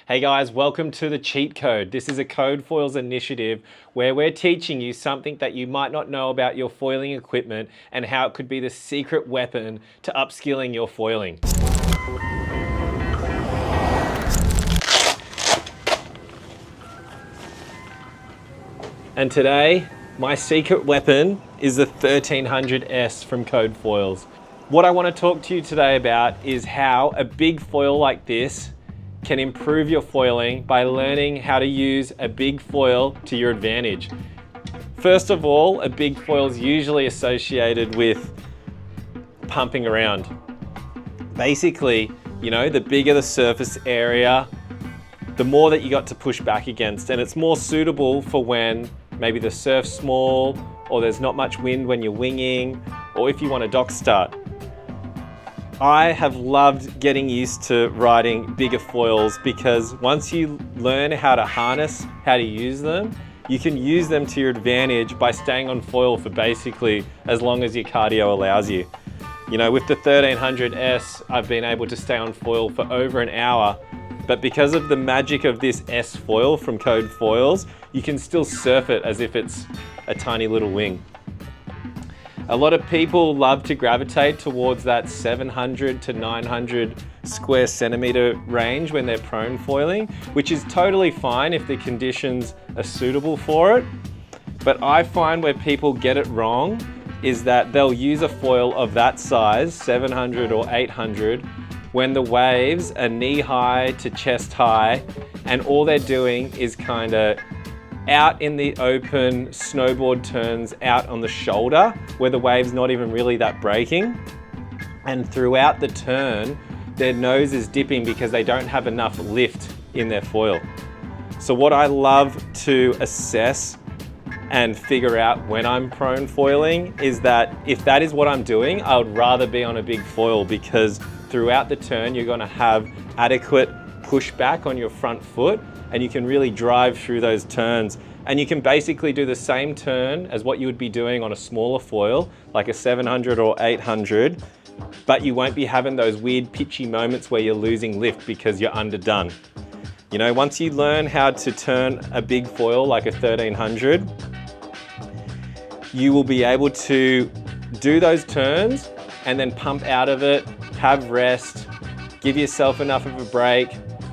Hey guys, welcome to the cheat code. This is a Code Foils initiative where we're teaching you something that you might not know about your foiling equipment and how it could be the secret weapon to upskilling your foiling. And today, my secret weapon is the 1300S from Code Foils. What I want to talk to you today about is how a big foil like this can improve your foiling by learning how to use a big foil to your advantage. First of all, a big foil is usually associated with pumping around. Basically, the bigger the surface area, the more that you got to push back against, and it's more suitable for when maybe the surf's small or there's not much wind when you're winging, or if you want a dock start. I have loved getting used to riding bigger foils because once you learn how to harness, how to use them, you can use them to your advantage by staying on foil for basically as long as your cardio allows you. With the 1300S, I've been able to stay on foil for over an hour, but because of the magic of this S foil from Code Foils, you can still surf it as if it's a tiny little wing. A lot of people love to gravitate towards that 700 to 900 square centimeter range when they're prone foiling, which is totally fine if the conditions are suitable for it. But I find where people get it wrong is that they'll use a foil of that size, 700 or 800, when the waves are knee high to chest high, and all they're doing is kind of out in the open snowboard turns out on the shoulder where the wave's not even really that breaking. And throughout the turn, their nose is dipping because they don't have enough lift in their foil. So what I love to assess and figure out when I'm prone foiling is that if that is what I'm doing, I would rather be on a big foil because throughout the turn, you're gonna have adequate pushback on your front foot and you can really drive through those turns. And you can basically do the same turn as what you would be doing on a smaller foil, like a 700 or 800, but you won't be having those weird pitchy moments where you're losing lift because you're underdone. Once you learn how to turn a big foil like a 1300, you will be able to do those turns and then pump out of it, have rest, give yourself enough of a break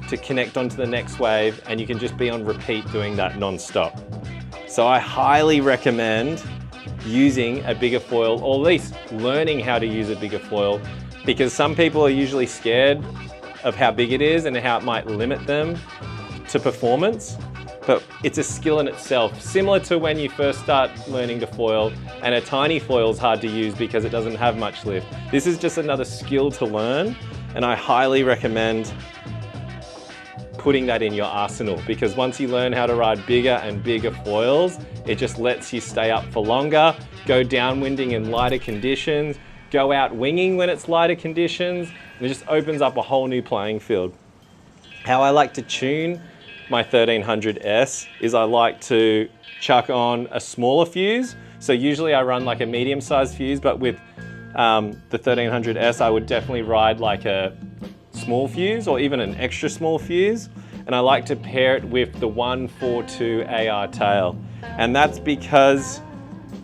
to connect onto the next wave, and you can just be on repeat doing that non-stop. So I highly recommend using a bigger foil, or at least learning how to use a bigger foil, because some people are usually scared of how big it is and how it might limit them to performance. But it's a skill in itself, similar to when you first start learning to foil, and a tiny foil is hard to use because it doesn't have much lift. This is just another skill to learn, and I highly recommend putting that in your arsenal, because once you learn how to ride bigger and bigger foils, it just lets you stay up for longer, go downwinding in lighter conditions, go out winging when it's lighter conditions, and it just opens up a whole new playing field. How I like to tune my 1300S is I like to chuck on a smaller fuse. So usually I run like a medium-sized fuse, but with the 1300S, I would definitely ride like a small fuse or even an extra small fuse. And I like to pair it with the 142 AR tail. And that's because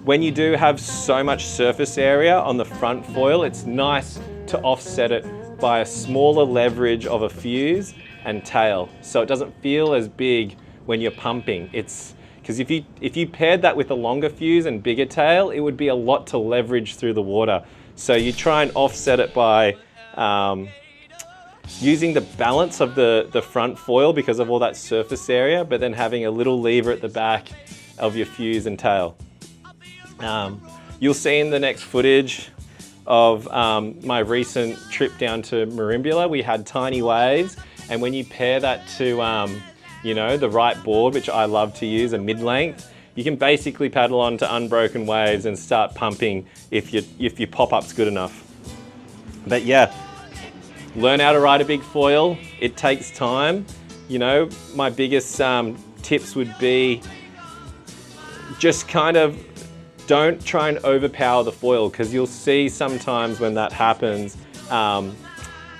when you do have so much surface area on the front foil, it's nice to offset it by a smaller leverage of a fuse and tail, so it doesn't feel as big when you're pumping. It's because if you paired that with a longer fuse and bigger tail, it would be a lot to leverage through the water. So you try and offset it by using the balance of the front foil because of all that surface area, but then having a little lever at the back of your fuse and tail. You'll see in the next footage of my recent trip down to Merimbula, we had tiny waves. And when you pair that to, the right board, which I love to use, a mid-length, you can basically paddle on to unbroken waves and start pumping if your pop-up's good enough. But yeah, learn how to ride a big foil. It takes time. My biggest tips would be just kind of don't try and overpower the foil, because you'll see sometimes when that happens,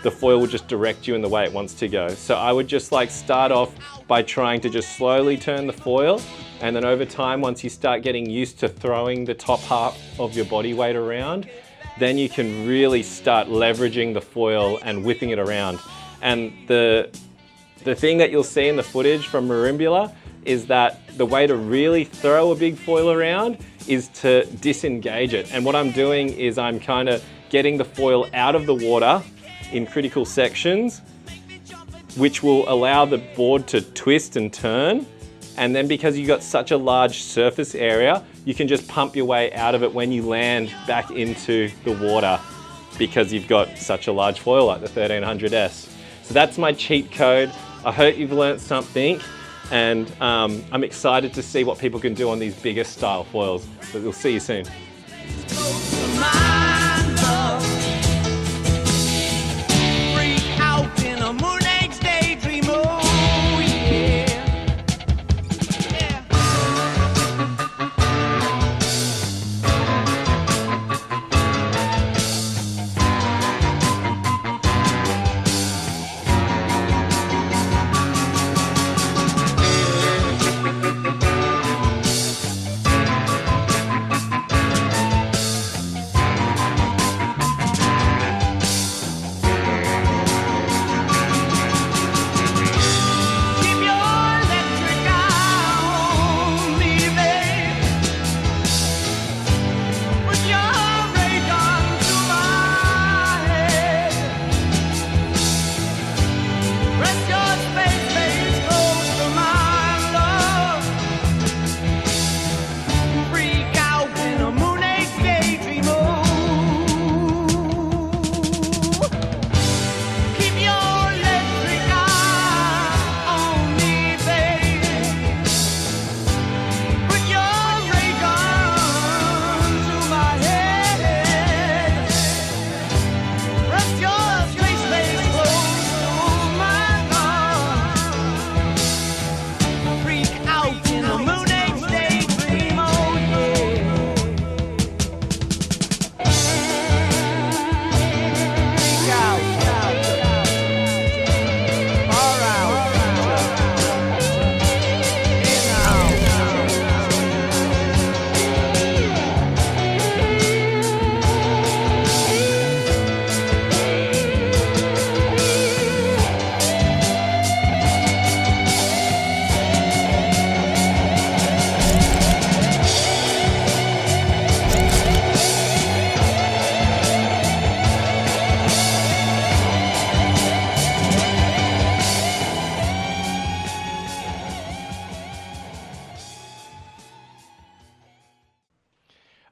the foil will just direct you in the way it wants to go. So I would just like start off by trying to just slowly turn the foil, and then over time, once you start getting used to throwing the top half of your body weight around, then you can really start leveraging the foil and whipping it around. And the thing that you'll see in the footage from Marimbula is that the way to really throw a big foil around is to disengage it. And what I'm doing is I'm kind of getting the foil out of the water in critical sections, which will allow the board to twist and turn. And then because you've got such a large surface area, you can just pump your way out of it when you land back into the water because you've got such a large foil like the 1300S. So that's my cheat code. I hope you've learnt something, and I'm excited to see what people can do on these bigger style foils. So we'll see you soon.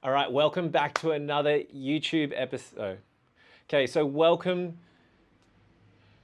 All right, welcome back to another YouTube episode. Okay, so welcome